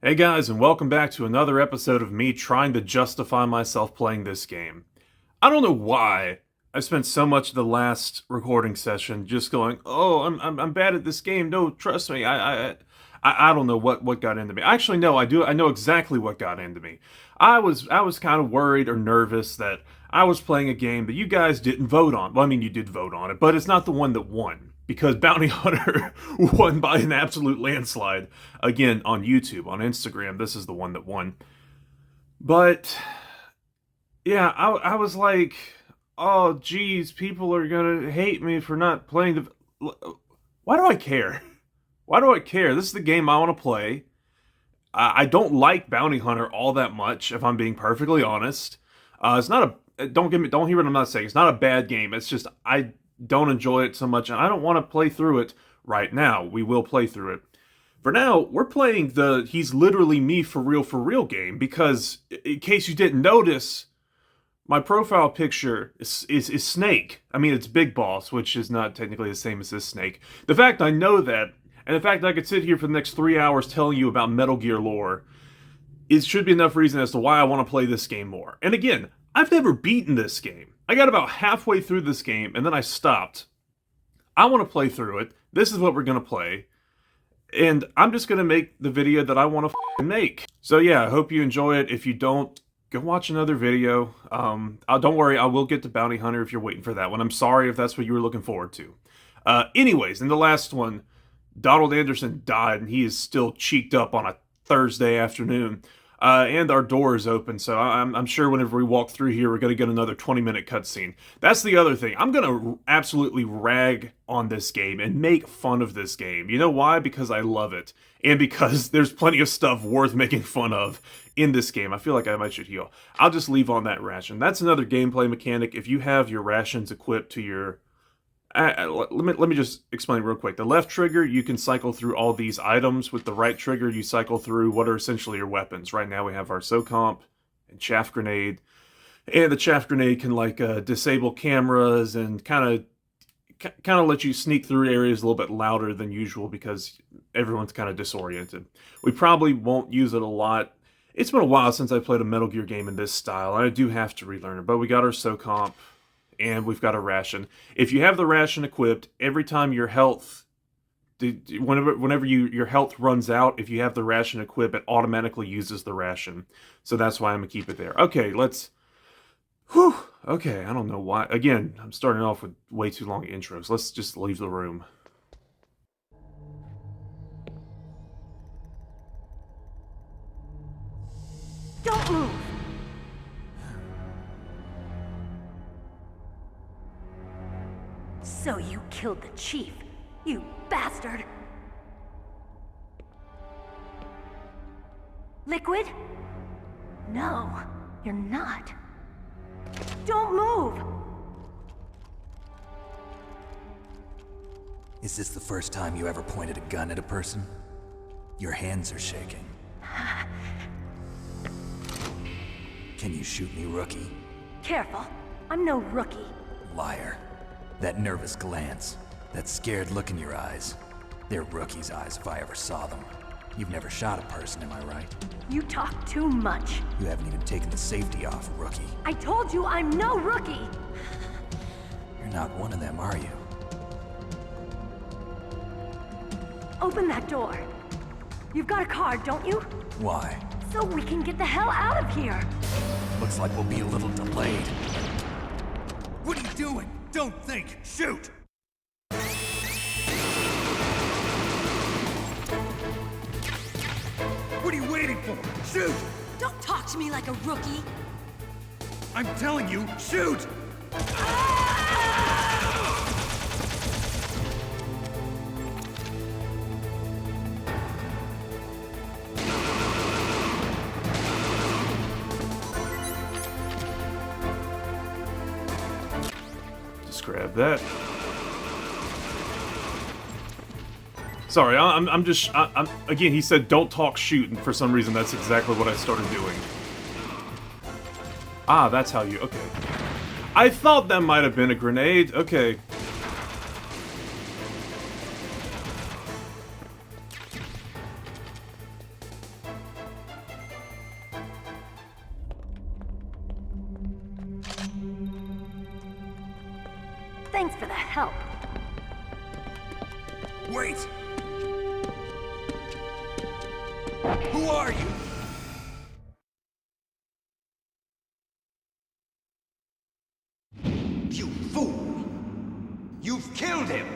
Hey guys, and welcome back to another episode of me trying to justify myself playing this game. I don't know why I spent so much of the last recording session just going, "Oh, I'm bad at this game. No, trust me. I don't know what got into me. Actually, no, I do. I know exactly what got into me. I was kind of worried or nervous that I was playing a game that you guys didn't vote on. Well, I mean, you did vote on it, but it's not the one that won. Because Bounty Hunter won by an absolute landslide. Again, on YouTube, on Instagram, this is the one that won. But, yeah, I was like, oh, geez, people are gonna hate me for not playing the... Why do I care? Why do I care? This is the game I want to play. I don't like Bounty Hunter all that much, if I'm being perfectly honest. It's not a... Don't hear what I'm not saying. It's not a bad game. It's just, I don't enjoy it so much, and I don't want to play through it right now. We will play through it. For now, we're playing the He's Literally Me for real game, because, in case you didn't notice, my profile picture is Snake. I mean, it's Big Boss, which is not technically the same as this Snake. The fact I know that, and the fact that I could sit here for the next 3 hours telling you about Metal Gear lore, it should be enough reason as to why I want to play this game more. And again, I've never beaten this game. I got about halfway through this game, and then I stopped. I want to play through it. This is what we're going to play. And I'm just going to make the video that I want to make. So yeah, I hope you enjoy it. If you don't, go watch another video. Don't worry, I will get to Bounty Hunter if you're waiting for that one. I'm sorry if that's what you were looking forward to. Anyways, in the last one, Donald Anderson died, and he is still cheeked up on a Thursday afternoon. And our door is open, so I'm sure whenever we walk through here, we're going to get another 20-minute cutscene. That's the other thing. I'm going to absolutely rag on this game and make fun of this game. You know why? Because I love it. And because there's plenty of stuff worth making fun of in this game. I feel like I might should heal. I'll just leave on that ration. That's another gameplay mechanic. If you have your rations equipped to your... let me just explain real quick. The left trigger, you can cycle through all these items. With the right trigger, you cycle through what are essentially your weapons. Right now we have our SOCOMP and chaff grenade. And the chaff grenade can disable cameras and kind of let you sneak through areas a little bit louder than usual because everyone's kind of disoriented. We probably won't use it a lot. It's been a while since I played a Metal Gear game in this style. I do have to relearn it, but we got our SOCOMP. And we've got a ration. If you have the ration equipped, every time your health, whenever your health runs out, if you have the ration equipped, it automatically uses the ration. So that's why I'm gonna keep it there. Okay, okay, I don't know why. Again, I'm starting off with way too long intros. Let's just leave the room. Don't move! So you killed the chief, you bastard! Liquid? No, you're not. Don't move! Is this the first time you ever pointed a gun at a person? Your hands are shaking. Can you shoot me, rookie? Careful, I'm no rookie. Liar. That nervous glance, that scared look in your eyes. They're rookie's eyes if I ever saw them. You've never shot a person, am I right? You talk too much. You haven't even taken the safety off, rookie. I told you I'm no rookie! You're not one of them, are you? Open that door. You've got a card, don't you? Why? So we can get the hell out of here! Looks like we'll be a little delayed. What are you doing? Don't think! Shoot! What are you waiting for? Shoot! Don't talk to me like a rookie! I'm telling you, shoot! Just grab that. Sorry, again, he said don't talk, shoot, and for some reason that's exactly what I started doing. Ah, that's how you, okay. I thought that might have been a grenade, okay. Thanks for the help. Wait! Who are you? You fool! You've killed him!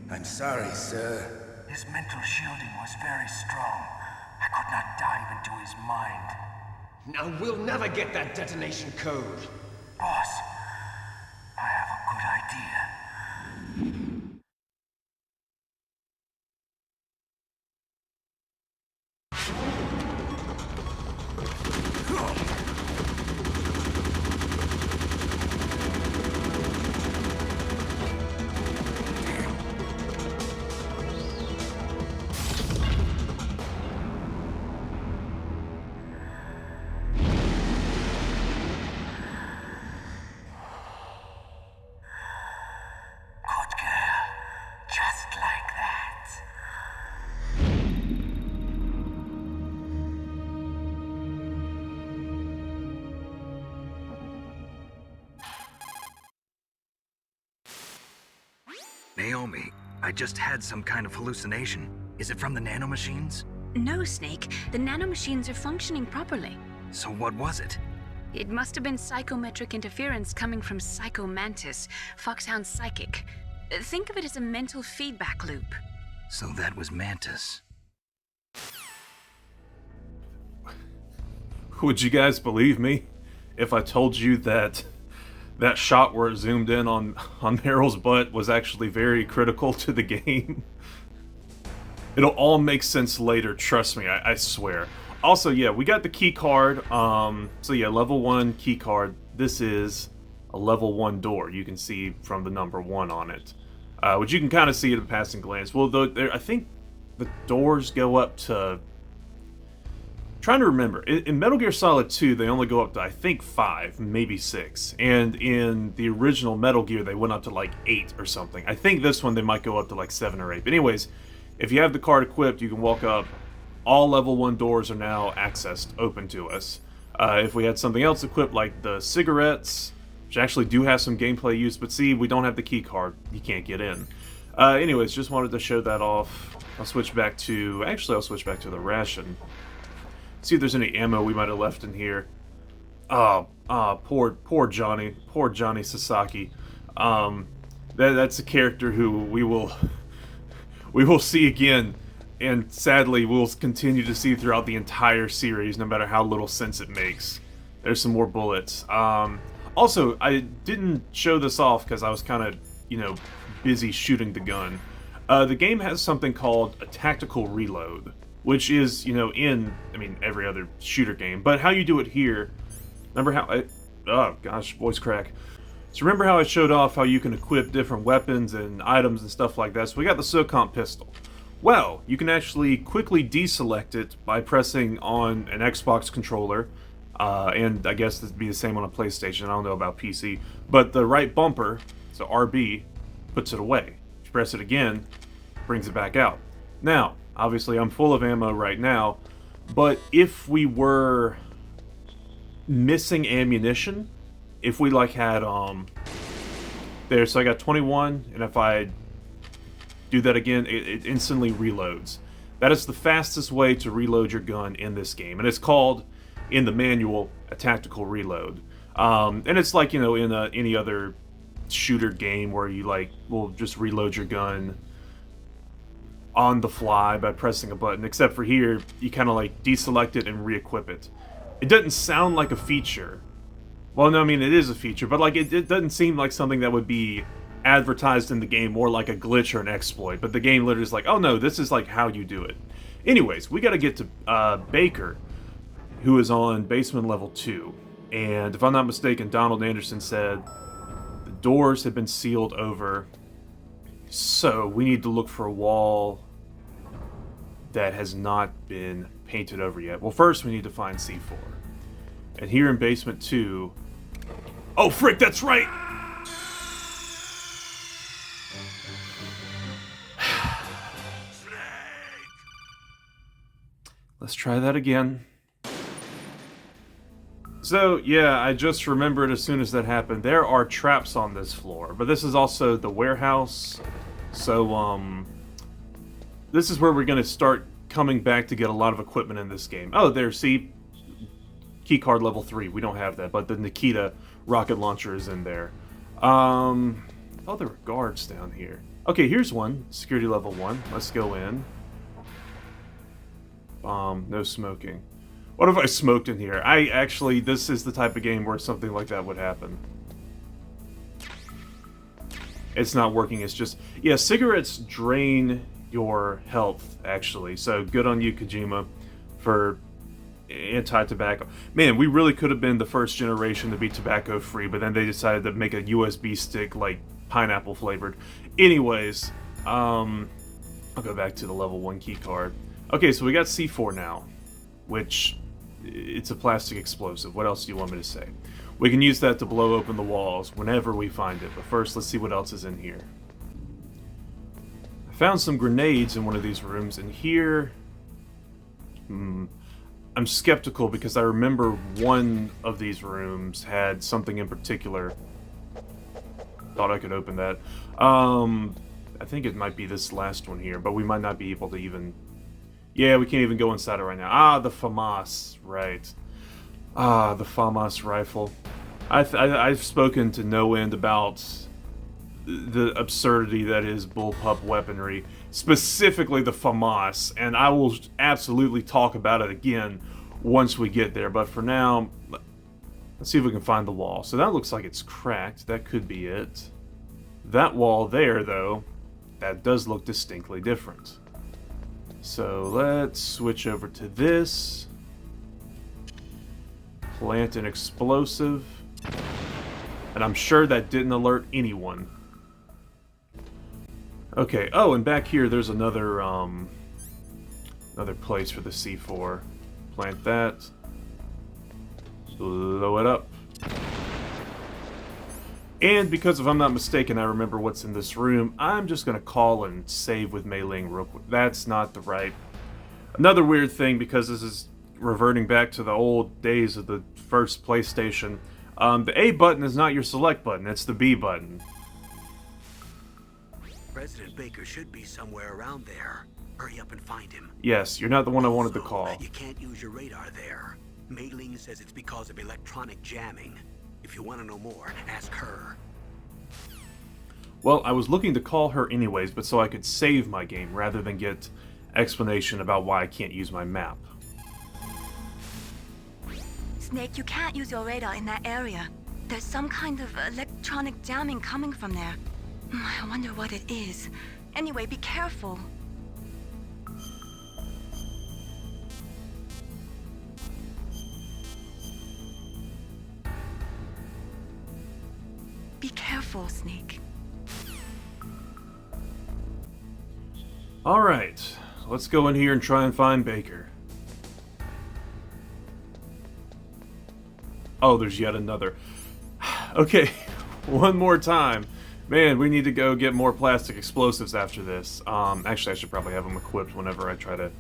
I'm sorry, sir. His mental shielding was very strong. I could not dive into his mind. Now we'll never get that detonation code. Boss, I have a good idea. Good girl. Just like that. Naomi, I just had some kind of hallucination. Is it from the nanomachines? No, Snake. The nanomachines are functioning properly. So what was it? It must have been psychometric interference coming from Psycho Mantis, Foxhound's psychic. Think of it as a mental feedback loop. So that was Mantis. Would you guys believe me if I told you that that shot where it zoomed in on Meryl's butt was actually very critical to the game? It'll all make sense later, trust me, I swear. Also, yeah, we got the key card. So yeah, level 1 key card. This is a level 1 door. You can see from the number 1 on it. Which you can kind of see at a passing glance. Well, I think the doors go up to... Trying to remember. In Metal Gear Solid 2, they only go up to, I think, 5, maybe 6. And in the original Metal Gear, they went up to like 8 or something. I think this one, they might go up to like 7 or 8. But anyways, if you have the card equipped, you can walk up. All level 1 doors are now accessed, open to us. If we had something else equipped, like the cigarettes, which actually do have some gameplay use, but see, we don't have the key card. You can't get in. Anyways, just wanted to show that off. I'll switch back to the ration. See if there's any ammo we might have left in here. Poor Johnny Sasaki. That's a character who we will see again, and sadly we'll continue to see throughout the entire series, no matter how little sense it makes. There's some more bullets. Also, I didn't show this off because I was kind of, busy shooting the gun. The game has something called a tactical reload, which is, in, every other shooter game. But how you do it here, remember how oh gosh, voice crack. So remember how I showed off how you can equip different weapons and items and stuff like that? So we got the SOCOM pistol. Well, you can actually quickly deselect it by pressing on an Xbox controller, and I guess this would be the same on a PlayStation, I don't know about PC, but the right bumper, so RB, puts it away. If you press it again, brings it back out. Now, obviously I'm full of ammo right now, but if we were missing ammunition, if we had there, so I got 21, and if I do that again, it instantly reloads. That is the fastest way to reload your gun in this game, and it's called, in the manual, a tactical reload. And it's like, in any other shooter game where you will just reload your gun on the fly by pressing a button, except for here, you kind of deselect it and re-equip it. It doesn't sound like a feature. Well, no, it is a feature, but it doesn't seem like something that would be advertised in the game, more like a glitch or an exploit, but the game literally is like, oh no, this is how you do it. Anyways, we gotta get to Baker, who is on basement level 2, and if I'm not mistaken, Donald Anderson said the doors have been sealed over, so we need to look for a wall that has not been painted over yet. Well, first we need to find C4. And here in basement 2... Oh, frick, that's right! Let's try that again. So, yeah, I just remembered as soon as that happened, there are traps on this floor. But this is also the warehouse. So, this is where we're going to start coming back to get a lot of equipment in this game. Oh, there, see? Keycard level 3. We don't have that, but the Nikita rocket launcher is in there. Oh, there were guards down here. Okay, here's one. Security level 1. Let's go in. No smoking. What if I smoked in here? This is the type of game where something like that would happen. It's not working, it's just... Yeah, cigarettes drain your health, actually. So, good on you, Kojima, for anti-tobacco. Man, we really could have been the first generation to be tobacco-free, but then they decided to make a USB stick, like, pineapple-flavored. Anyways, I'll go back to the level 1 keycard. Okay, so we got C4 now, which... It's a plastic explosive. What else do you want me to say? We can use that to blow open the walls whenever we find it, but first let's see what else is in here. I found some grenades in one of these rooms, and here... I'm skeptical because I remember one of these rooms had something in particular. Thought I could open that. I think it might be this last one here, but we might not be able to even... Yeah, we can't even go inside it right now. Ah, the FAMAS, right. Ah, the FAMAS rifle. I've spoken to no end about the absurdity that is bullpup weaponry, specifically the FAMAS, and I will absolutely talk about it again once we get there. But for now, let's see if we can find the wall. So that looks like it's cracked. That could be it. That wall there, though, that does look distinctly different. So let's switch over to this. Plant an explosive. And I'm sure that didn't alert anyone. Okay, oh, and back here there's another place for the C4. Plant that. Blow it up. And because if I'm not mistaken, I remember what's in this room, I'm just going to call and save with Mei Ling real quick. That's not the right... Another weird thing, because this is reverting back to the old days of the first PlayStation, the A button is not your select button, it's the B button. President Baker should be somewhere around there. Hurry up and find him. Yes, you're not the one I wanted to call. You can't use your radar there. Mei Ling says it's because of electronic jamming. If you want to know more, ask her. Well, I was looking to call her anyways, but so I could save my game rather than get explanation about why I can't use my map. Snake, you can't use your radar in that area. There's some kind of electronic jamming coming from there. I wonder what it is. Anyway, be careful. Be careful, Snake. Alright, let's go in here and try and find Baker. Oh, there's yet another. Okay, one more time. Man, we need to go get more plastic explosives after this. Actually, I should probably have them equipped whenever I try to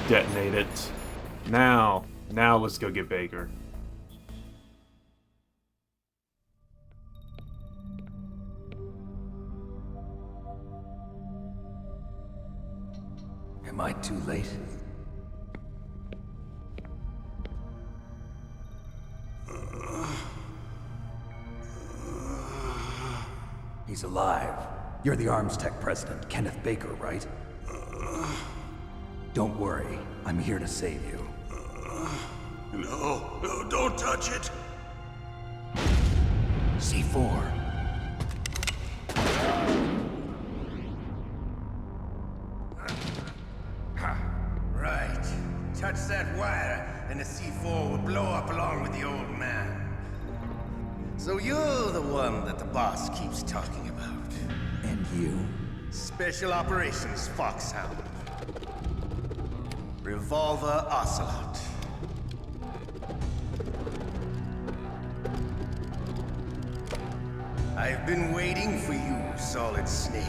detonate it. Now let's go get Baker. Am I too late? He's alive. You're the Arms Tech president, Kenneth Baker, right? Don't worry. I'm here to save you. No, don't touch it. C4. Right. Touch that wire, and the C4 will blow up along with the old man. So you're the one that the boss keeps talking about. And you? Special Operations Foxhound. Revolver Ocelot. I've been waiting for you, Solid Snake.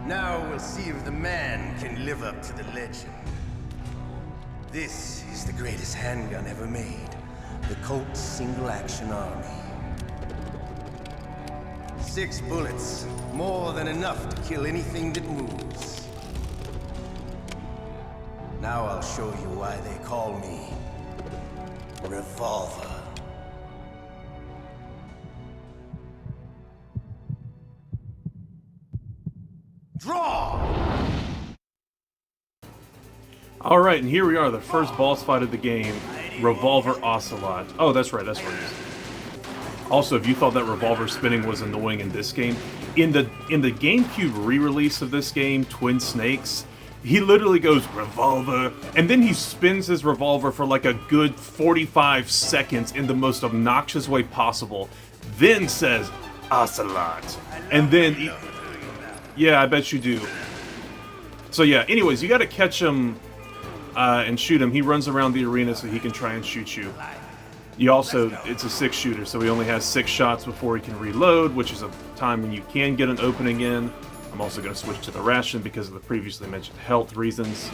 Now we'll see if the man can live up to the legend. This is the greatest handgun ever made. The Colt Single Action Army. 6 bullets, more than enough to kill anything that moves. Now I'll show you why they call me Revolver. Draw! All right, and here we are, the first boss fight of the game, Revolver Ocelot. Oh, that's right, that's what it is. Also, if you thought that revolver spinning was annoying in this game, in the GameCube re-release of this game, Twin Snakes, he literally goes, revolver, and then he spins his revolver for like a good 45 seconds in the most obnoxious way possible, then says, Ocelot. And then, yeah, I bet you do. So yeah, anyways, you gotta catch him and shoot him. He runs around the arena so he can try and shoot you. You also, it's a 6-shooter, so he only has 6 shots before he can reload, which is a time when you can get an opening in. I'm also going to switch to the ration because of the previously mentioned health reasons.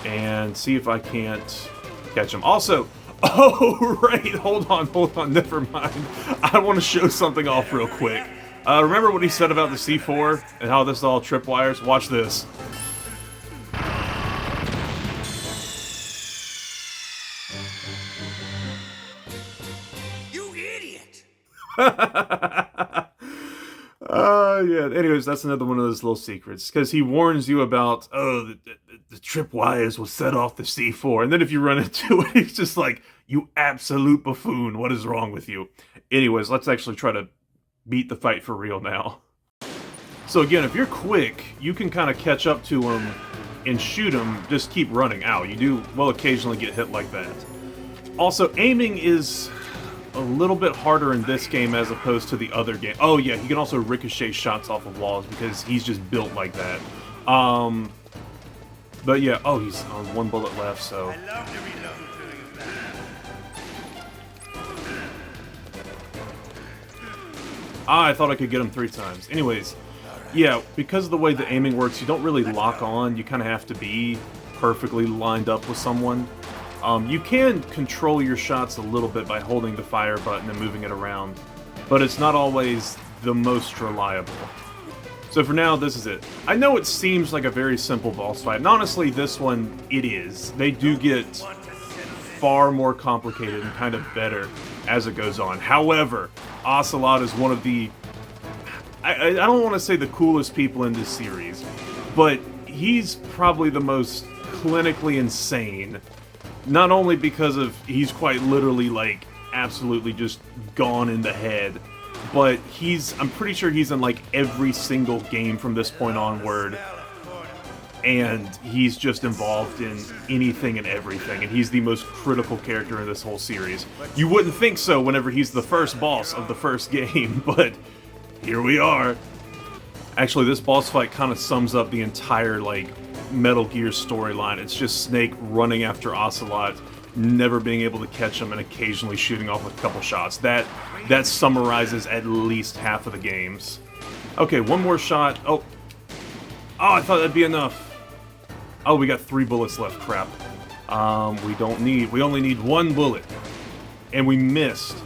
And see if I can't catch him. Also, oh, right, hold on, never mind. I want to show something off real quick. Remember what he said about the C4 and how this is all tripwires? Watch this. Yeah, anyways, that's another one of those little secrets, because he warns you about, oh, the tripwires will set off the C4, and then if you run into it, he's just like, you absolute buffoon, what is wrong with you? Anyways, let's actually try to beat the fight for real now. So again, if you're quick, you can kind of catch up to him and shoot him, just keep running. Ow, you will occasionally get hit like that. Also, aiming is a little bit harder in this game as opposed to the other game. Oh yeah, he can also ricochet shots off of walls because he's just built like that. But yeah, oh, he's on 1 bullet left, so. I thought I could get him 3 times. Anyways, yeah, because of the way the aiming works, you don't really lock on. You kind of have to be perfectly lined up with someone. You can control your shots a little bit by holding the fire button and moving it around, but it's not always the most reliable. So for now, this is it. I know it seems like a very simple boss fight, and honestly, this one, it is. They do get far more complicated and kind of better as it goes on. However, Ocelot is one of the... I don't want to say the coolest people in this series, but he's probably the most clinically insane. Not only because of he's quite literally like absolutely just gone in the head, but I'm pretty sure he's in like every single game from this point onward, and he's just involved in anything and everything, and he's the most critical character in this whole series. You wouldn't think so whenever he's the first boss of the first game, but here we are. Actually, this boss fight kind of sums up the entire like Metal Gear storyline. It's just Snake running after Ocelot, never being able to catch him, and occasionally shooting off a couple shots. That summarizes at least half of the games. Okay, 1 more shot. Oh, I thought that'd be enough. Oh, we got 3 bullets left. Crap. We only need 1 bullet, and we missed.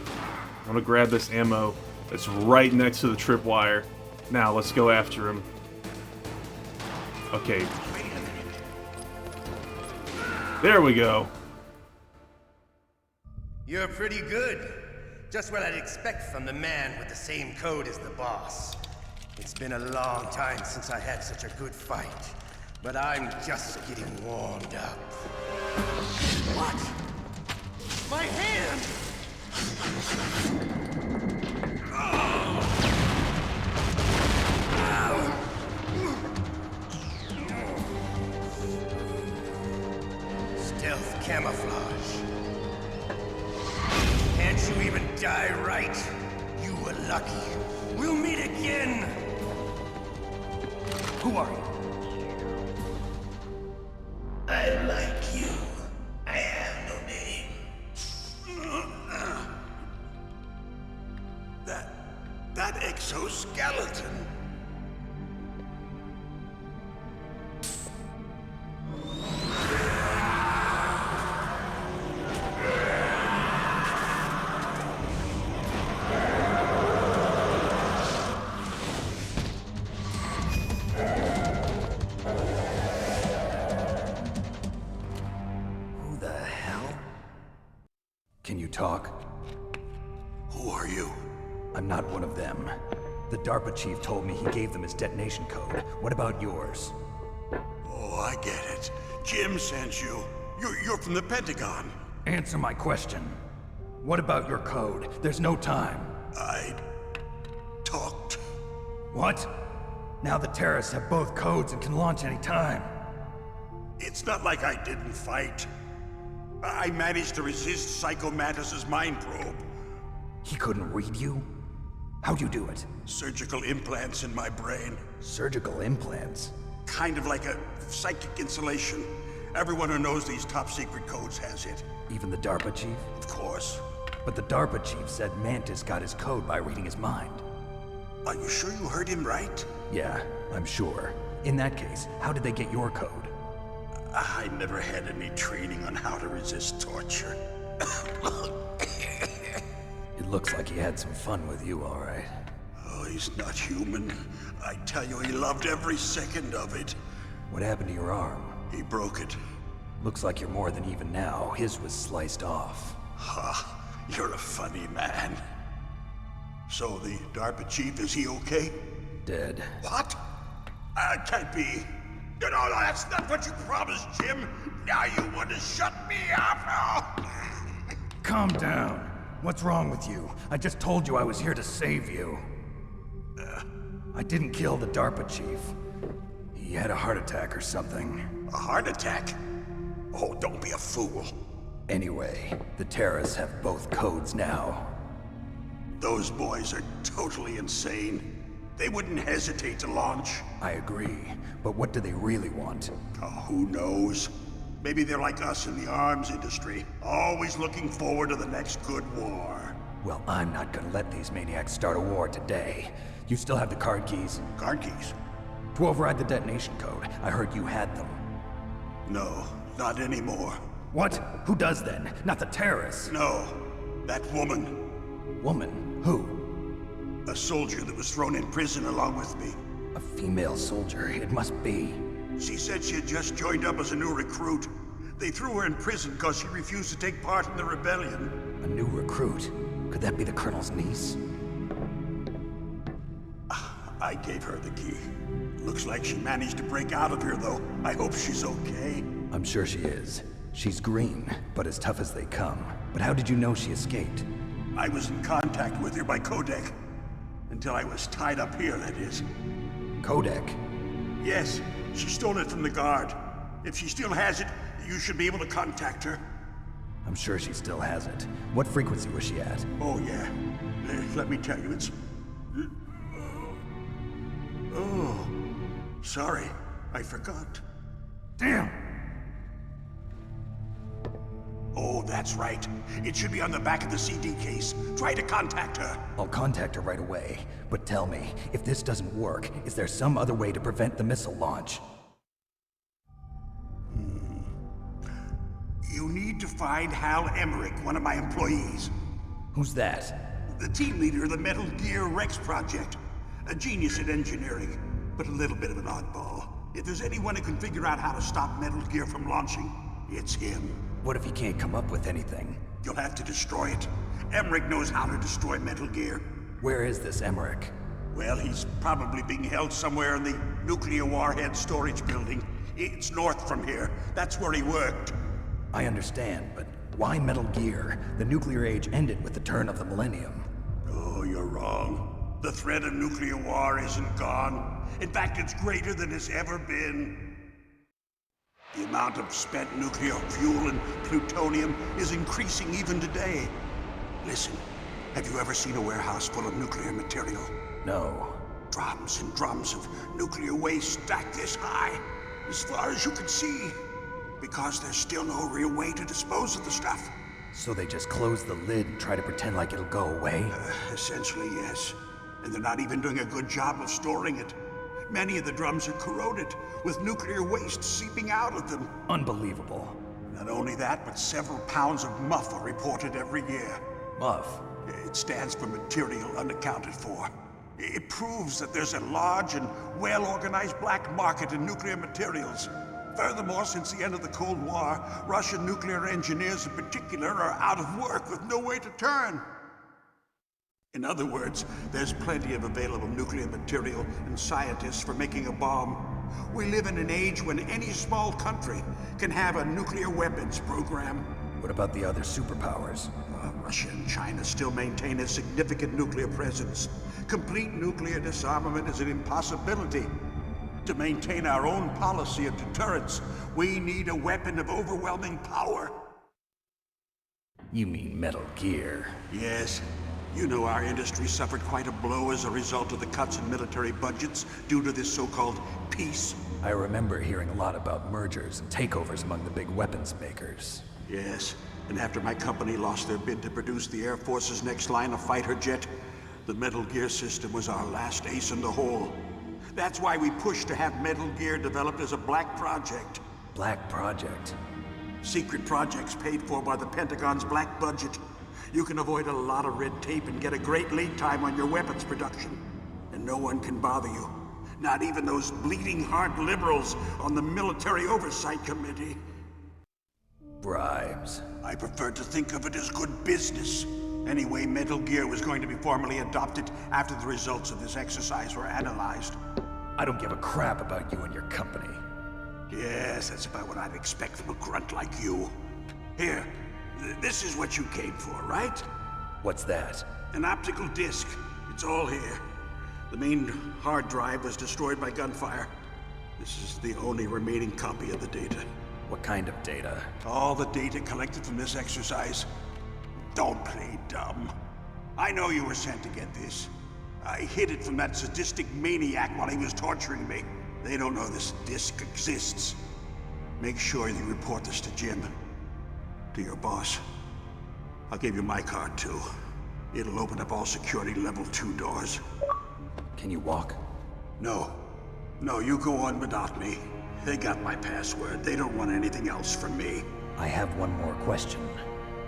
I'm gonna grab this ammo that's right next to the tripwire. Now let's go after him. Okay. There we go. You're pretty good. Just what I'd expect from the man with the same code as the boss. It's been a long time since I had such a good fight, but I'm just getting warmed up. What? My hand! Stealth camouflage. Can't you even die right? You were lucky. We'll meet again! Who are you? I like you. I have no name. That exoskeleton. Can you talk? Who are you? I'm not one of them. The DARPA chief told me he gave them his detonation code. What about yours? Oh, I get it. Jim sent you. You're from the Pentagon. Answer my question. What about your code? There's no time. I talked. What? Now the terrorists have both codes and can launch any time. It's not like I didn't fight. I managed to resist Psycho Mantis's mind probe. He couldn't read you? How'd you do it? Surgical implants in my brain. Surgical implants? Kind of like a psychic insulation. Everyone who knows these top secret codes has it. Even the DARPA chief? Of course. But the DARPA chief said Mantis got his code by reading his mind. Are you sure you heard him right? Yeah, I'm sure. In that case, how did they get your code? I never had any training on how to resist torture. It looks like he had some fun with you, all right. Oh, he's not human. I tell you, he loved every second of it. What happened to your arm? He broke it. Looks like you're more than even now. His was sliced off. Ha, you're a funny man. So the DARPA chief, is he okay? Dead. What? Can't be. No, that's not what you promised, Jim. Now you want to shut me up? Calm down. What's wrong with you? I just told you I was here to save you. I didn't kill the DARPA chief. He had a heart attack or something. A heart attack? Oh, don't be a fool. Anyway, the terrorists have both codes now. Those boys are totally insane. They wouldn't hesitate to launch. I agree, but what do they really want? Oh, who knows? Maybe they're like us in the arms industry, always looking forward to the next good war. Well, I'm not gonna let these maniacs start a war today. You still have the card keys? Card keys? To override the detonation code. I heard you had them. No, not anymore. What? Who does then? Not the terrorists. No, that woman. Woman? Who? A soldier that was thrown in prison along with me. A female soldier. It must be. She said she had just joined up as a new recruit. They threw her in prison because she refused to take part in the rebellion. A new recruit? Could that be the Colonel's niece? I gave her the key. Looks like she managed to break out of here, though. I hope she's okay. I'm sure she is. She's green, but as tough as they come. But how did you know she escaped? I was in contact with her by codec. Until I was tied up here, that is. Codec? Yes, she stole it from the guard. If she still has it, you should be able to contact her. I'm sure she still has it. What frequency was she at? Oh, yeah. Let me tell you, it's... Oh, sorry. I forgot. Damn! Oh, that's right. It should be on the back of the CD case. Try to contact her. I'll contact her right away. But tell me, if this doesn't work, is there some other way to prevent the missile launch? You need to find Hal Emmerich, one of my employees. Who's that? The team leader of the Metal Gear Rex project. A genius at engineering, but a little bit of an oddball. If there's anyone who can figure out how to stop Metal Gear from launching, it's him. What if he can't come up with anything? You'll have to destroy it. Emmerich knows how to destroy Metal Gear. Where is this Emmerich? Well, he's probably being held somewhere in the nuclear warhead storage building. It's north from here. That's where he worked. I understand, but why Metal Gear? The nuclear age ended with the turn of the millennium. Oh, you're wrong. The threat of nuclear war isn't gone. In fact, it's greater than it's ever been. The amount of spent nuclear fuel and plutonium is increasing even today. Listen, have you ever seen a warehouse full of nuclear material? No. Drums and drums of nuclear waste stacked this high, as far as you can see. Because there's still no real way to dispose of the stuff. So they just close the lid and try to pretend like it'll go away? Essentially, yes. And they're not even doing a good job of storing it. Many of the drums are corroded, with nuclear waste seeping out of them. Unbelievable. Not only that, but several pounds of MUF are reported every year. MUF? It stands for material unaccounted for. It proves that there's a large and well-organized black market in nuclear materials. Furthermore, since the end of the Cold War, Russian nuclear engineers in particular are out of work with no way to turn. In other words, there's plenty of available nuclear material and scientists for making a bomb. We live in an age when any small country can have a nuclear weapons program. What about the other superpowers? Russia and China still maintain a significant nuclear presence. Complete nuclear disarmament is an impossibility. To maintain our own policy of deterrence, we need a weapon of overwhelming power. You mean Metal Gear? Yes. You know our industry suffered quite a blow as a result of the cuts in military budgets due to this so-called peace. I remember hearing a lot about mergers and takeovers among the big weapons makers. Yes, and after my company lost their bid to produce the Air Force's next line of fighter jet, the Metal Gear system was our last ace in the hole. That's why we pushed to have Metal Gear developed as a black project. Black Project? Secret projects paid for by the Pentagon's black budget. You can avoid a lot of red tape and get a great lead time on your weapons production. And no one can bother you. Not even those bleeding heart liberals on the Military Oversight Committee. Bribes. I prefer to think of it as good business. Anyway, Metal Gear was going to be formally adopted after the results of this exercise were analyzed. I don't give a crap about you and your company. Yes, that's about what I'd expect from a grunt like you. Here, this is what you came for, right? What's that? An optical disc. It's all here. The main hard drive was destroyed by gunfire. This is the only remaining copy of the data. What kind of data? All the data collected from this exercise. Don't play dumb. I know you were sent to get this. I hid it from that sadistic maniac while he was torturing me. They don't know this disc exists. Make sure you report this to Jim. To your boss. I'll give you my card too. It'll open up all security level 2 doors. Can you walk? No. No, you go on without me. They got my password. They don't want anything else from me. I have one more question.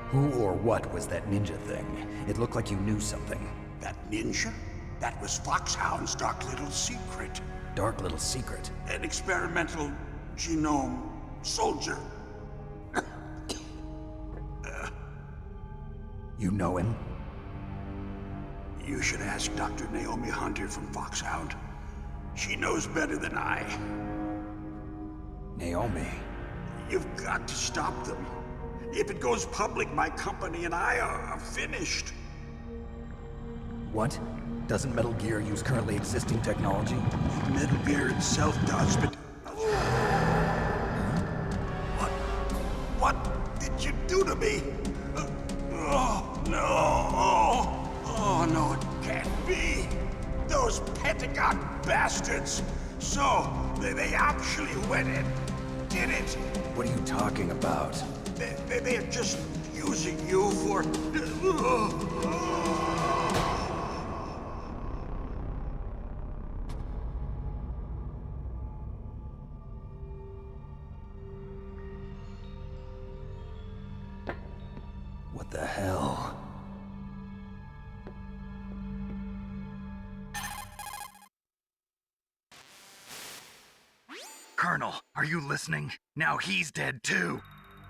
Who or what was that ninja thing? It looked like you knew something. That ninja? That was Foxhound's dark little secret. Dark little secret? An experimental genome soldier. You know him? You should ask Dr. Naomi Hunter from Foxhound. She knows better than I. Naomi? You've got to stop them. If it goes public, my company and I are finished. What? Doesn't Metal Gear use currently existing technology? Metal Gear itself does, but... What did you do to me? Oh, no. Oh, no, it can't be. Those Pentagon bastards. So, they actually went and did it. What are you talking about? They're just using you for... What the hell? Colonel, are you listening? Now he's dead too.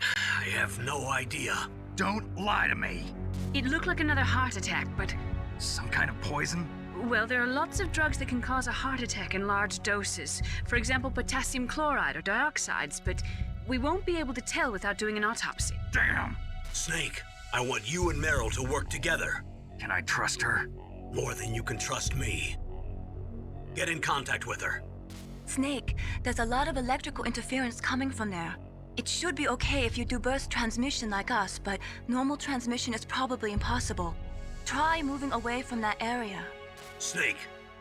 I have no idea. Don't lie to me. It looked like another heart attack, but... Some kind of poison? Well, there are lots of drugs that can cause a heart attack in large doses. For example, potassium chloride or dioxides, but we won't be able to tell without doing an autopsy. Damn! Snake, I want you and Meryl to work together. Can I trust her? More than you can trust me. Get in contact with her. Snake, there's a lot of electrical interference coming from there. It should be okay if you do burst transmission like us, but normal transmission is probably impossible. Try moving away from that area. Snake,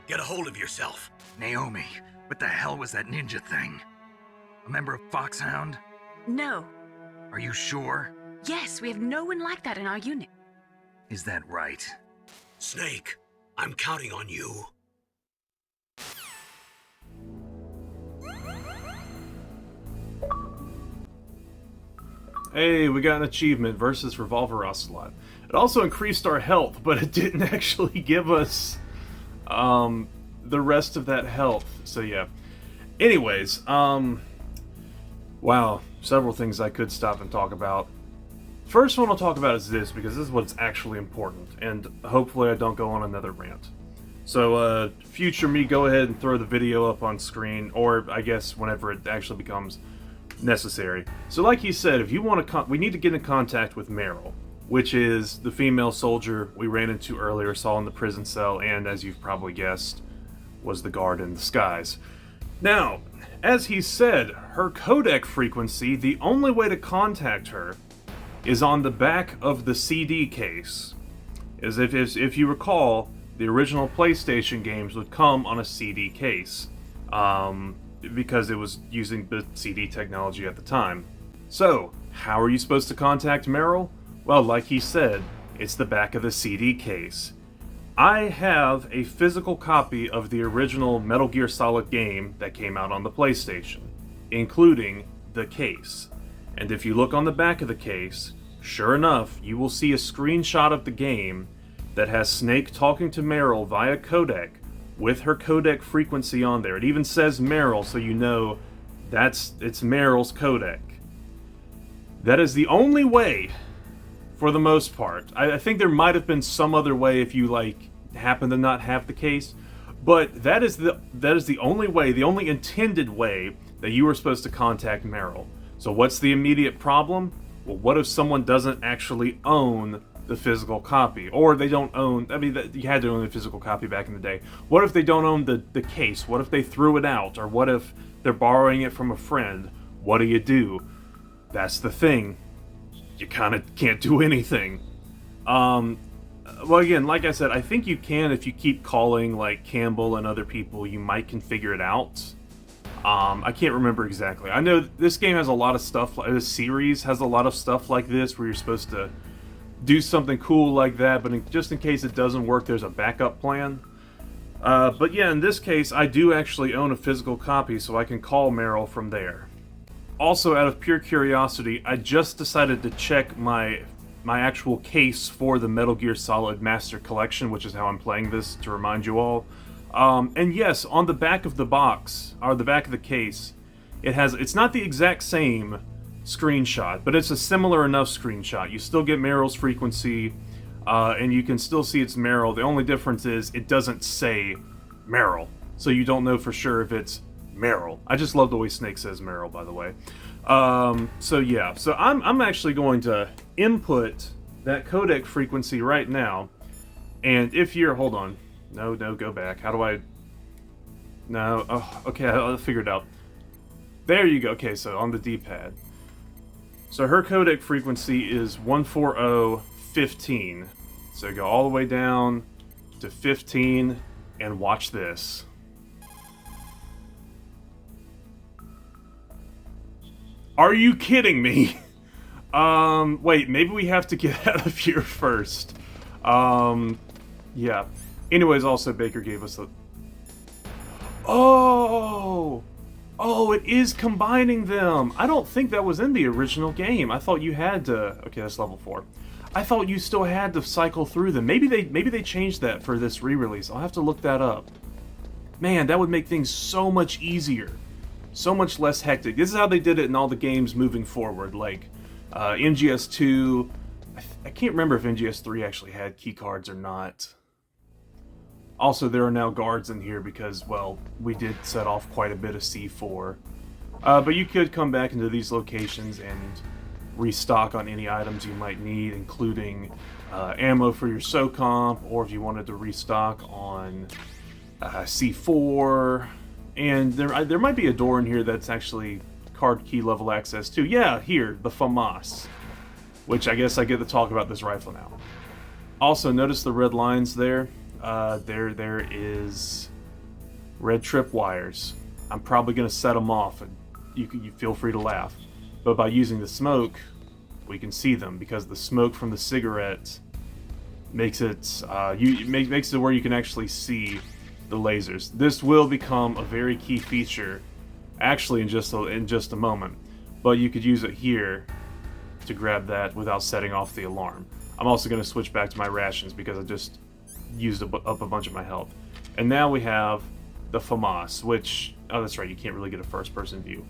get a hold of yourself. Naomi, what the hell was that ninja thing? A member of Foxhound? No. Are you sure? Yes, we have no one like that in our unit. Is that right? Snake, I'm counting on you. Hey, we got an achievement versus Revolver Ocelot. It also increased our health, but it didn't actually give us the rest of that health. So yeah. Anyways, Wow, several things I could stop and talk about. First one I'll talk about is this, because this is what's actually important, and hopefully I don't go on another rant. So, future me, go ahead and throw the video up on screen, or I guess whenever it actually becomes necessary. So like he said, if you want to, we need to get in contact with Meryl, which is the female soldier we ran into earlier, saw in the prison cell, and as you've probably guessed, was the guard in the skies. Now, as he said, her codec frequency, the only way to contact her is on the back of the CD case. As if you recall, the original PlayStation games would come on a CD case, because it was using the CD technology at the time. So, how are you supposed to contact Meryl? Well, like he said, it's the back of the CD case. I have a physical copy of the original Metal Gear Solid game that came out on the PlayStation, including the case. And if you look on the back of the case, sure enough, you will see a screenshot of the game that has Snake talking to Meryl via codec, with her codec frequency on there. It even says Meryl, so you know it's Meryl's codec. That is the only way, for the most part. I think there might have been some other way if you happen to not have the case, but that is the only way, the only intended way that you were supposed to contact Meryl. So what's the immediate problem? Well, what if someone doesn't actually own the physical copy, or they don't own, you had to own the physical copy back in the day. What if they don't own the case? What if they threw it out? Or what if they're borrowing it from a friend? What do? That's the thing. You kind of can't do anything. Well, again, like I said, I think you can if you keep calling Campbell and other people. You might can figure it out. I can't remember exactly. I know this game has a lot of stuff. This series has a lot of stuff like this where you're supposed to do something cool like that, but just in case it doesn't work, there's a backup plan. But yeah, in this case, I do actually own a physical copy, so I can call Meryl from there. Also, out of pure curiosity, I just decided to check my actual case for the Metal Gear Solid Master Collection, which is how I'm playing this, to remind you all. And yes, on the back of the box, or the back of the case, it's not the exact same screenshot, but it's a similar enough screenshot. You still get Meryl's frequency, and you can still see it's Meryl. The only difference is it doesn't say Meryl, so you don't know for sure if it's Meryl. I just love the way Snake says Meryl, by the way. So yeah, so I'm actually going to input that codec frequency right now, and if you're, hold on, no, go back. How do I? No, oh, okay, I'll figure it out. There you go. Okay, so on the D-pad. So her codec frequency is 140.15. So go all the way down to 15 and watch this. Are you kidding me? Wait, maybe we have to get out of here first. Yeah. Anyways, also Baker gave us the... Oh! Oh, it is combining them! I don't think that was in the original game. I thought you had to... Okay, that's level 4. I thought you still had to cycle through them. Maybe they changed that for this re-release. I'll have to look that up. Man, that would make things so much easier. So much less hectic. This is how they did it in all the games moving forward. Like, MGS2... I can't remember if MGS3 actually had keycards or not. Also, there are now guards in here because, well, we did set off quite a bit of C4. But you could come back into these locations and restock on any items you might need, including ammo for your SOCOMP, or if you wanted to restock on C4. And there might be a door in here that's actually card key level access too. Yeah, here, the FAMAS. Which I guess I get to talk about this rifle now. Also, notice the red lines there. There is red trip wires. I'm probably going to set them off, and you feel free to laugh. But by using the smoke, we can see them, because the smoke from the cigarette makes it makes it where you can actually see the lasers. This will become a very key feature, actually, in just a moment. But you could use it here to grab that without setting off the alarm. I'm also going to switch back to my rations because I just used up a bunch of my health. And now we have the FAMAS, which, oh, that's right, you can't really get a first-person view.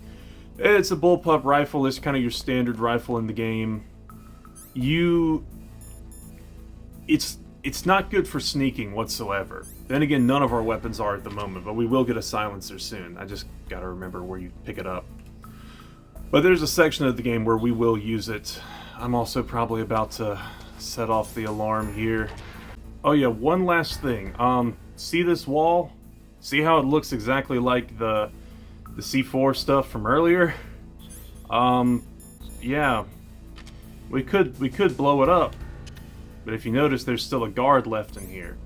It's a bullpup rifle. It's kind of your standard rifle in the game. It's not good for sneaking whatsoever. Then again, none of our weapons are at the moment, but we will get a silencer soon. I just gotta remember where you pick it up. But there's a section of the game where we will use it. I'm also probably about to set off the alarm here. Oh yeah, one last thing. See this wall? See how it looks exactly like the C4 stuff from earlier? Yeah. We could blow it up. But if you notice, there's still a guard left in here.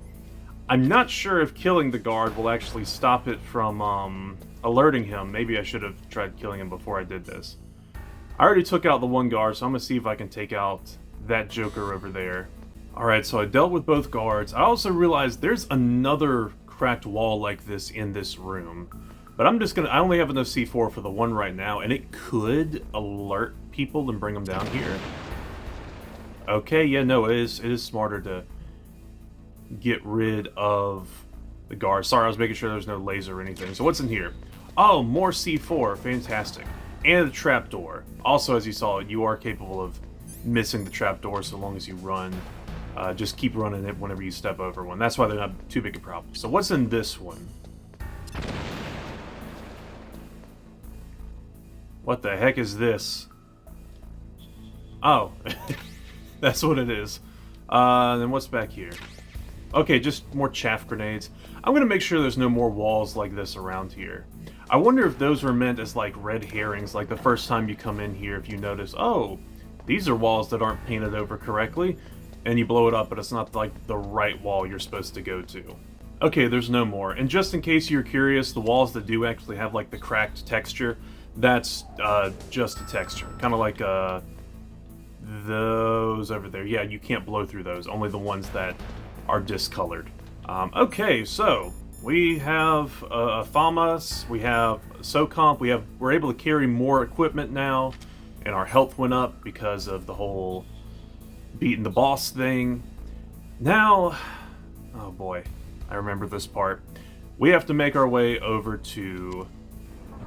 I'm not sure if killing the guard will actually stop it from alerting him. Maybe I should have tried killing him before I did this. I already took out the one guard, so I'm going to see if I can take out that Joker over there. Alright, so I dealt with both guards. I also realized there's another cracked wall like this in this room. But I only have enough C4 for the one right now, and it could alert people and bring them down here. Okay, yeah, no, it is smarter to get rid of the guard. Sorry, I was making sure there's no laser or anything. So what's in here? Oh, more C4. Fantastic. And the trapdoor. Also, as you saw, you are capable of missing the trapdoor so long as you run. Just keep running it whenever you step over one. That's why they're not too big a problem. So what's in this one? What the heck is this? Oh. That's what it is. Then what's back here? Okay, just more chaff grenades. I'm gonna make sure there's no more walls like this around here. I wonder if those were meant as like red herrings, like the first time you come in here, if you notice, oh, these are walls that aren't painted over correctly, and you blow it up, but it's not like the right wall you're supposed to go to. Okay, there's no more. And just in case you're curious, the walls that do actually have like the cracked texture, that's just a texture. Kind of like those over there. Yeah, you can't blow through those, only the ones that are discolored. Okay, so we have FAMAS, we have SOCOMP, we're able to carry more equipment now, and our health went up because of the whole beating the boss thing. Now, oh boy, I remember this part. We have to make our way over to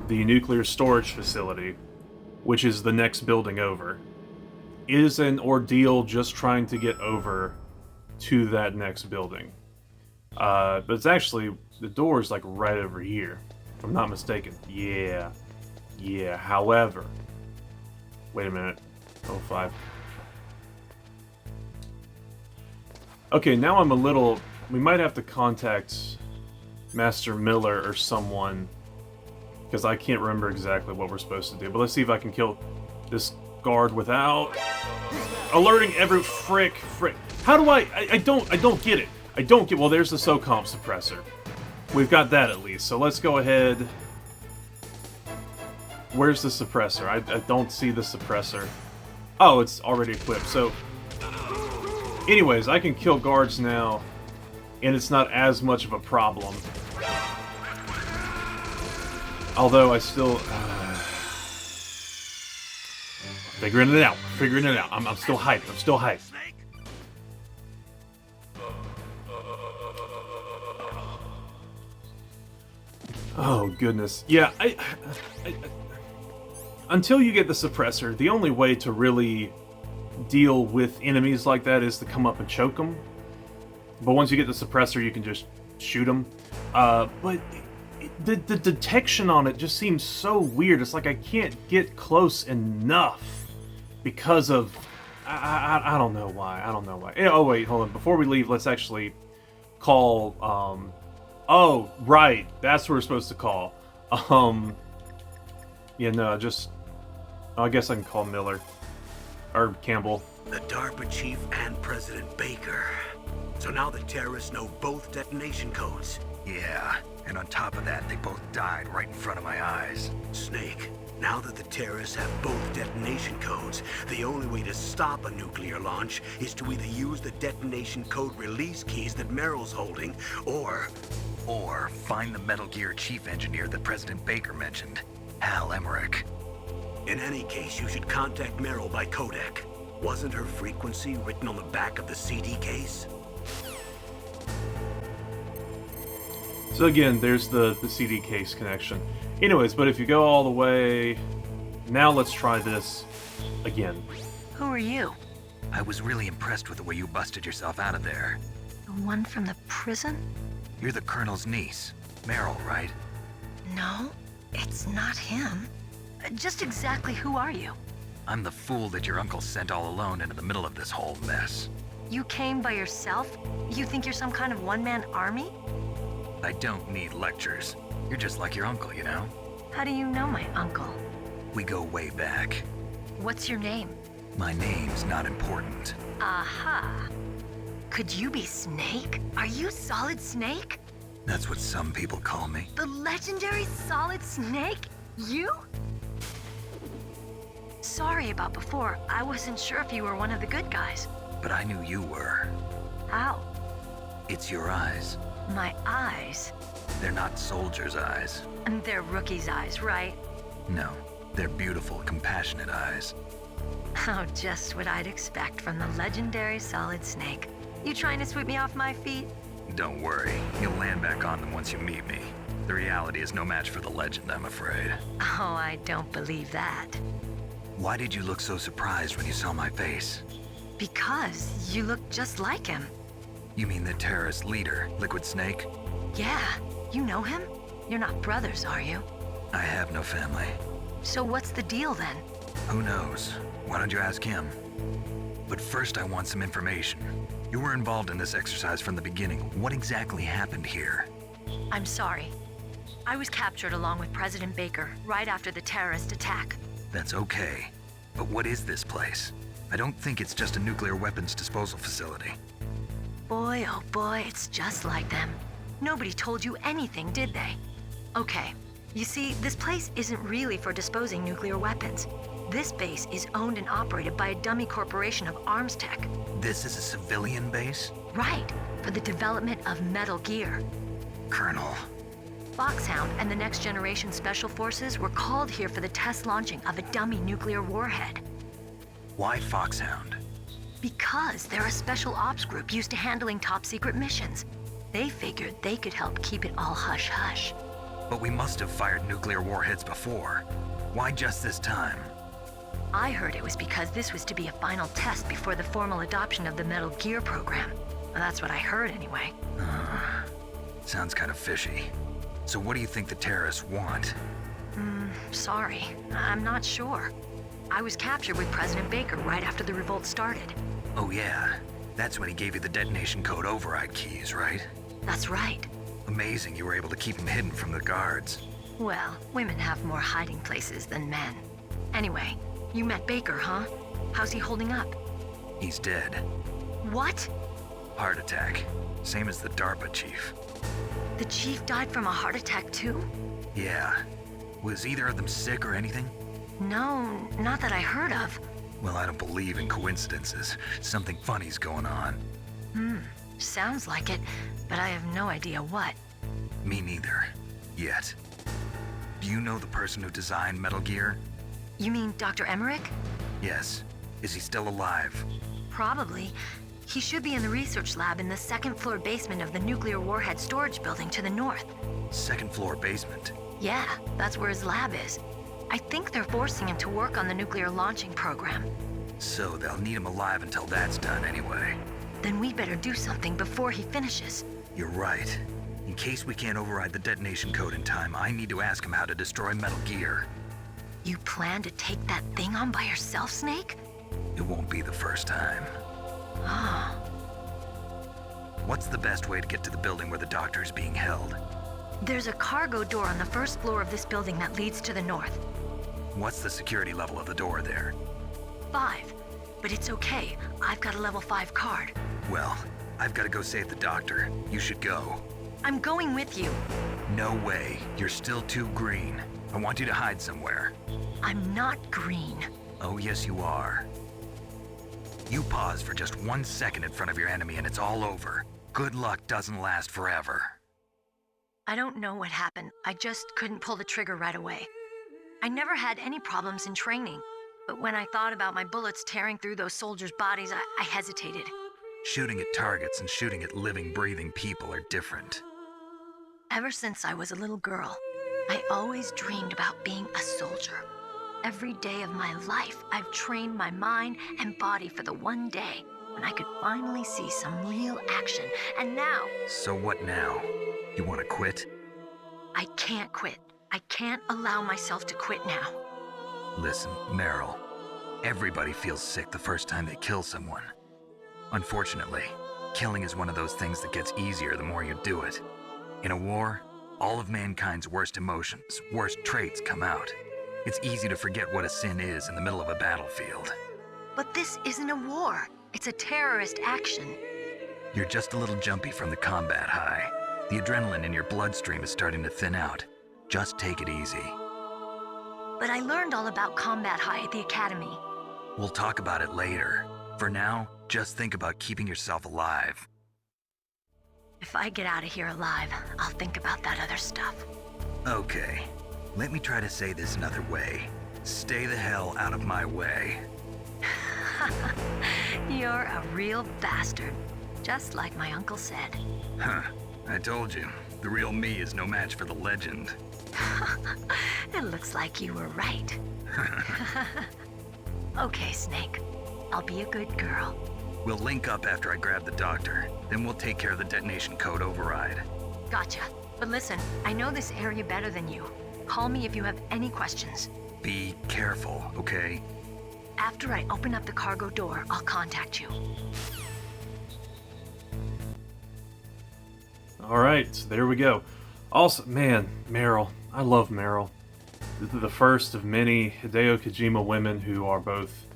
the nuclear storage facility, which is the next building over. It is an ordeal just trying to get over to that next building. But it's actually, the door is like right over here, if I'm not mistaken. Yeah. However, wait a minute. 05. Okay, now I'm a little... We might have to contact Master Miller or someone, because I can't remember exactly what we're supposed to do. But let's see if I can kill this guard without alerting every frick. How do I don't get it. I don't get... Well, there's the SOCOMP suppressor. We've got that at least. So let's go ahead. Where's the suppressor? I don't see the suppressor. Oh, it's already equipped. So anyways, I can kill guards now, and it's not as much of a problem. Although I still... Figuring it out. I'm still hyped. Oh, goodness. Yeah, I until you get the suppressor, the only way to really deal with enemies like that is to come up and choke them. But once you get the suppressor, you can just shoot them. But the detection on it just seems so weird. It's like I can't get close enough because of... I don't know why. Oh, wait, hold on. Before we leave, let's actually call... Oh, right. That's what we're supposed to call. Yeah, no, just... I guess I can call Miller. Or Campbell. The DARPA chief and President Baker. So now the terrorists know both detonation codes. Yeah, and on top of that, they both died right in front of my eyes. Snake, now that the terrorists have both detonation codes, the only way to stop a nuclear launch is to either use the detonation code release keys that Meryl's holding, or find the Metal Gear chief engineer that President Baker mentioned, Hal Emmerich. In any case, you should contact Meryl by codec. Wasn't her frequency written on the back of the CD case? So again, there's the CD case connection. Anyways, but if you go all the way Now let's try this again. Who are you? I was really impressed with the way you busted yourself out of there. The one from the prison? You're the Colonel's niece, Meryl, right? No, it's not him. Just exactly who are you? I'm the fool that your uncle sent all alone into the middle of this whole mess. You came by yourself? You think you're some kind of one-man army? I don't need lectures. You're just like your uncle, you know? How do you know my uncle? We go way back. What's your name? My name's not important. Aha. Could you be Snake? Are you Solid Snake? That's what some people call me. The legendary Solid Snake? You? Sorry about before. I wasn't sure if you were one of the good guys. But I knew you were. How? It's your eyes. My eyes? They're not soldiers' eyes. And they're rookies' eyes, right? No, they're beautiful, compassionate eyes. Oh, just what I'd expect from the legendary Solid Snake. You trying to sweep me off my feet? Don't worry, you'll land back on them once you meet me. The reality is no match for the legend, I'm afraid. Oh, I don't believe that. Why did you look so surprised when you saw my face? Because you look just like him. You mean the terrorist leader, Liquid Snake? Yeah, you know him? You're not brothers, are you? I have no family. So what's the deal then? Who knows? Why don't you ask him? But first I want some information. You were involved in this exercise from the beginning. What exactly happened here? I'm sorry. I was captured along with President Baker right after the terrorist attack. That's okay. But what is this place? I don't think it's just a nuclear weapons disposal facility. Boy, oh boy, it's just like them. Nobody told you anything, did they? Okay, you see, this place isn't really for disposing nuclear weapons. This base is owned and operated by a dummy corporation of arms tech. This is a civilian base? Right, for the development of Metal Gear. Colonel. Foxhound and the Next Generation Special Forces were called here for the test launching of a dummy nuclear warhead. Why Foxhound? Because they're a special ops group used to handling top secret missions. They figured they could help keep it all hush-hush. But we must have fired nuclear warheads before. Why just this time? I heard it was because this was to be a final test before the formal adoption of the Metal Gear program. That's what I heard anyway. Sounds kind of fishy. So what do you think the terrorists want? Sorry, I'm not sure. I was captured with President Baker right after the revolt started. Oh yeah, that's when he gave you the detonation code override keys, right? That's right. Amazing you were able to keep him hidden from the guards. Well, women have more hiding places than men. Anyway, you met Baker, huh? How's he holding up? He's dead. What? Heart attack. Same as the DARPA chief. The chief died from a heart attack too? Yeah. Was either of them sick or anything? No, not that I heard of. Well, I don't believe in coincidences. Something funny's going on. Sounds like it, but I have no idea what. Me neither. Yet. Do you know the person who designed Metal Gear? You mean Dr. Emmerich? Yes. Is he still alive? Probably. He should be in the research lab in the second floor basement of the nuclear warhead storage building to the north. Second floor basement. Yeah, that's where his lab is. I think they're forcing him to work on the nuclear launching program. So they'll need him alive until that's done anyway. Then we better do something before he finishes. You're right. In case we can't override the detonation code in time, I need to ask him how to destroy Metal Gear. You plan to take that thing on by yourself, Snake? It won't be the first time. Ah. What's the best way to get to the building where the doctor's being held? There's a cargo door on the first floor of this building that leads to the north. What's the security level of the door there? 5. But it's okay. I've got a level 5 card. Well, I've got to go save the doctor. You should go. I'm going with you. No way. You're still too green. I want you to hide somewhere. I'm not green. Oh, yes, you are. You pause for just 1 second in front of your enemy and it's all over. Good luck doesn't last forever. I don't know what happened. I just couldn't pull the trigger right away. I never had any problems in training, but when I thought about my bullets tearing through those soldiers' bodies, I hesitated. Shooting at targets and shooting at living, breathing people are different. Ever since I was a little girl, I always dreamed about being a soldier. Every day of my life, I've trained my mind and body for the one day when I could finally see some real action. And now, So what now? You want to quit? I can't quit. I can't allow myself to quit now. Listen, Meryl. Everybody feels sick the first time they kill someone. Unfortunately, killing is one of those things that gets easier the more you do it. In a war, all of mankind's worst emotions, worst traits come out. It's easy to forget what a sin is in the middle of a battlefield. But this isn't a war. It's a terrorist action. You're just a little jumpy from the combat high. The adrenaline in your bloodstream is starting to thin out. Just take it easy. But I learned all about combat high at the academy. We'll talk about it later. For now, just think about keeping yourself alive. If I get out of here alive, I'll think about that other stuff. Okay, let me try to say this another way. Stay the hell out of my way. You're a real bastard. Just like my uncle said. Huh, I told you. The real me is no match for the legend. It looks like you were right. Okay, Snake. I'll be a good girl. We'll link up after I grab the doctor. Then we'll take care of the detonation code override. Gotcha. But listen, I know this area better than you. Call me if you have any questions. Be careful, okay? After I open up the cargo door, I'll contact you. Alright, so there we go. Also, man, Meryl. I love Meryl. This is the first of many Hideo Kojima women who are both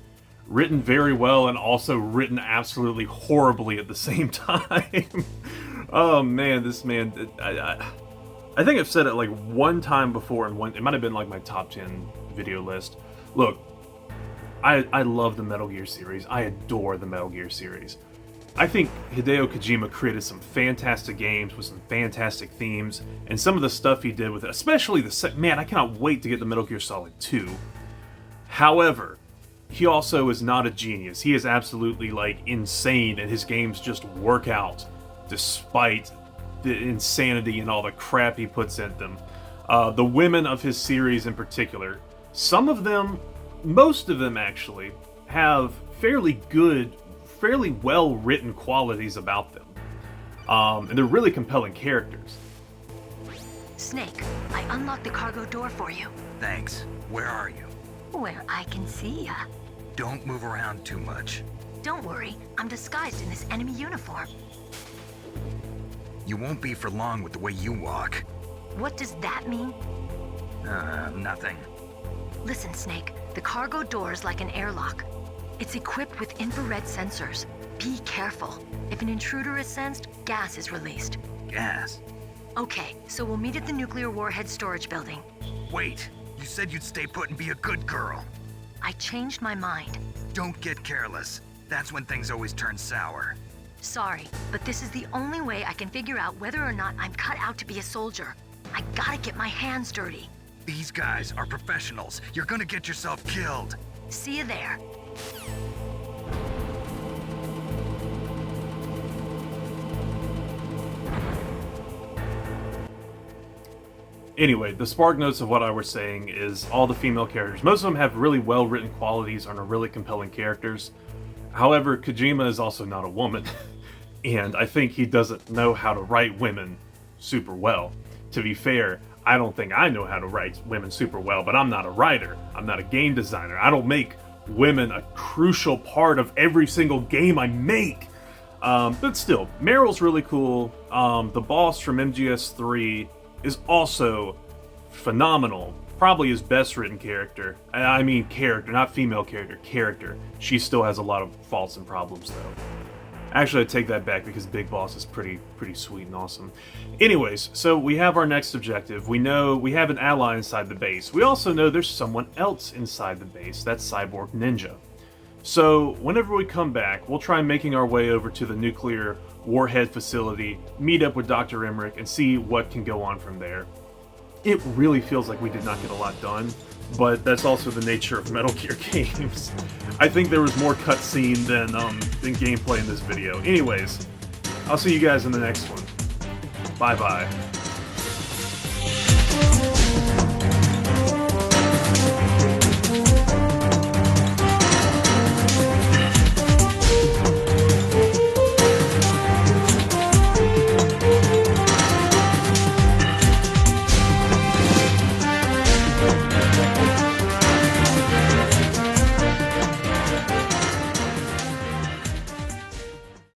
written very well and also written absolutely horribly at the same time. Oh man, this man, I think I've said it like one time before, and it might have been like my top 10 video list. Look, I love the Metal Gear series. I adore the Metal Gear series. I think Hideo Kojima created some fantastic games with some fantastic themes, and some of the stuff he did with it, especially man, I cannot wait to get the Metal Gear Solid 2. However, he also is not a genius. He is absolutely, like, insane, and his games just work out despite the insanity and all the crap he puts in them. The women of his series in particular, some of them, most of them actually, have fairly good, fairly well-written qualities about them. And they're really compelling characters. Snake, I unlocked the cargo door for you. Thanks. Where are you? Where I can see ya. Don't move around too much. Don't worry, I'm disguised in this enemy uniform. You won't be for long with the way you walk. What does that mean? Nothing. Listen, Snake, the cargo door is like an airlock. It's equipped with infrared sensors. Be careful. If an intruder is sensed, gas is released. Gas? Okay, so we'll meet at the nuclear warhead storage building. Wait, you said you'd stay put and be a good girl. I changed my mind. Don't get careless. That's when things always turn sour. Sorry, but this is the only way I can figure out whether or not I'm cut out to be a soldier. I gotta get my hands dirty. These guys are professionals. You're gonna get yourself killed. See you there. Anyway, the spark notes of what I was saying is all the female characters. Most of them have really well-written qualities and are really compelling characters. However, Kojima is also not a woman, and I think he doesn't know how to write women super well. To be fair, I don't think I know how to write women super well, but I'm not a writer. I'm not a game designer. I don't make women a crucial part of every single game I make. But still, Meryl's really cool. The boss from MGS3 is also phenomenal. Probably his best written character. I mean character, not female character, character. She still has a lot of faults and problems though. Actually, I take that back because Big Boss is pretty sweet and awesome. Anyways, so we have our next objective. We know we have an ally inside the base. We also know there's someone else inside the base. That's Cyborg Ninja. So whenever we come back, we'll try making our way over to the nuclear warhead facility, meet up with Dr. Emmerich, and see what can go on from there. It really feels like we did not get a lot done, but that's also the nature of Metal Gear games. I think there was more cutscene than gameplay in this video. Anyways, I'll see you guys in the next one. Bye-bye.